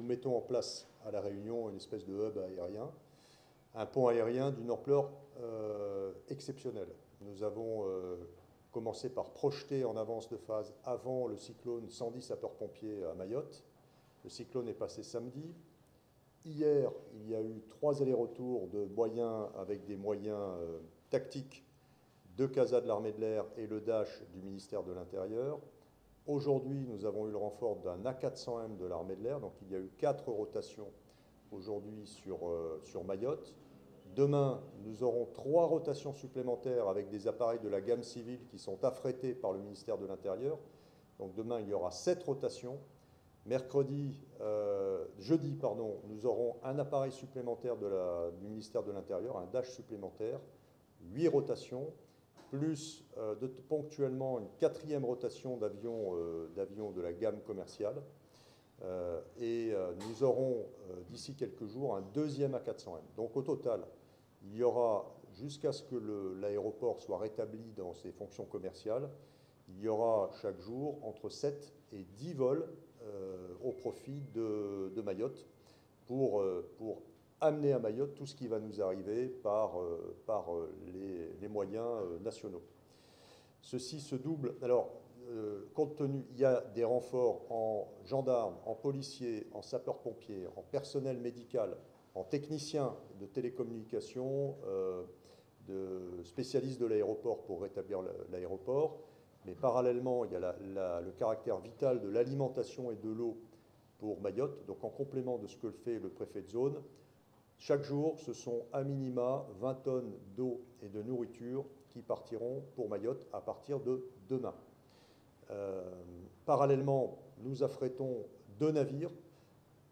nous mettons en place à La Réunion une espèce de hub aérien, un pont aérien d'une ampleur exceptionnelle. Nous avons commencé par projeter en avance de phase, avant le cyclone, 110 sapeurs-pompiers à Mayotte. Le cyclone est passé samedi. Hier, il y a eu 3 allers-retours de moyens avec des moyens tactiques de CASA de l'armée de l'air et le Dash du ministère de l'Intérieur. Aujourd'hui, nous avons eu le renfort d'un A400M de l'armée de l'air, donc il y a eu 4 rotations aujourd'hui sur Mayotte. Demain, nous aurons 3 rotations supplémentaires avec des appareils de la gamme civile qui sont affrétés par le ministère de l'Intérieur. Donc demain, il y aura 7 rotations. Jeudi, nous aurons un appareil supplémentaire du ministère de l'Intérieur, un Dash supplémentaire, 8 rotations, plus ponctuellement une 4e rotation d'avions de la gamme commerciale. Nous aurons d'ici quelques jours un 2e A400M. Donc au total, il y aura, jusqu'à ce que l'aéroport soit rétabli dans ses fonctions commerciales, il y aura chaque jour entre 7 et 10 vols au profit de Mayotte pour amener à Mayotte tout ce qui va nous arriver par les moyens nationaux. Ceci se double. Alors, compte tenu, il y a des renforts en gendarmes, en policiers, en sapeurs-pompiers, en personnel médical, en techniciens de télécommunications, de spécialistes de l'aéroport pour rétablir l'aéroport. Mais parallèlement, il y a le caractère vital de l'alimentation et de l'eau pour Mayotte. Donc en complément de ce que fait le préfet de zone, chaque jour, ce sont à minima 20 tonnes d'eau et de nourriture qui partiront pour Mayotte à partir de demain. Parallèlement, nous affrétons 2 navires.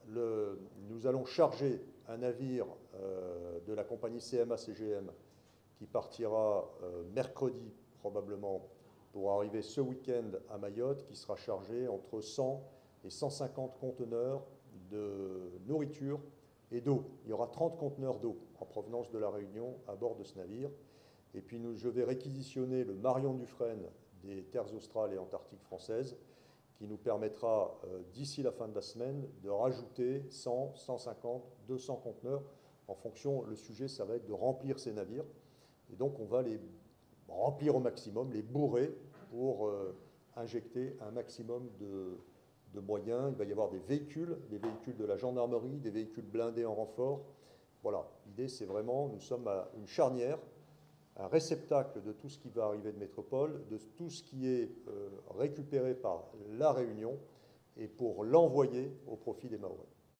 Nous allons charger un navire de la compagnie CMA-CGM qui partira mercredi probablement pour arriver ce week-end à Mayotte, qui sera chargé entre 100 et 150 conteneurs de nourriture et d'eau. Il y aura 30 conteneurs d'eau en provenance de La Réunion à bord de ce navire. Et puis je vais réquisitionner le Marion Dufresne des terres australes et antarctiques françaises, qui nous permettra, d'ici la fin de la semaine, de rajouter 100, 150, 200 conteneurs. En fonction, le sujet, ça va être de remplir ces navires. Et donc, on va les remplir au maximum, les bourrer pour injecter un maximum de moyens. Il va y avoir des véhicules de la gendarmerie, des véhicules blindés en renfort. Voilà, l'idée, c'est vraiment, nous sommes à une charnière, un réceptacle de tout ce qui va arriver de métropole, de tout ce qui est récupéré par La Réunion, et pour l'envoyer au profit des Mahorais.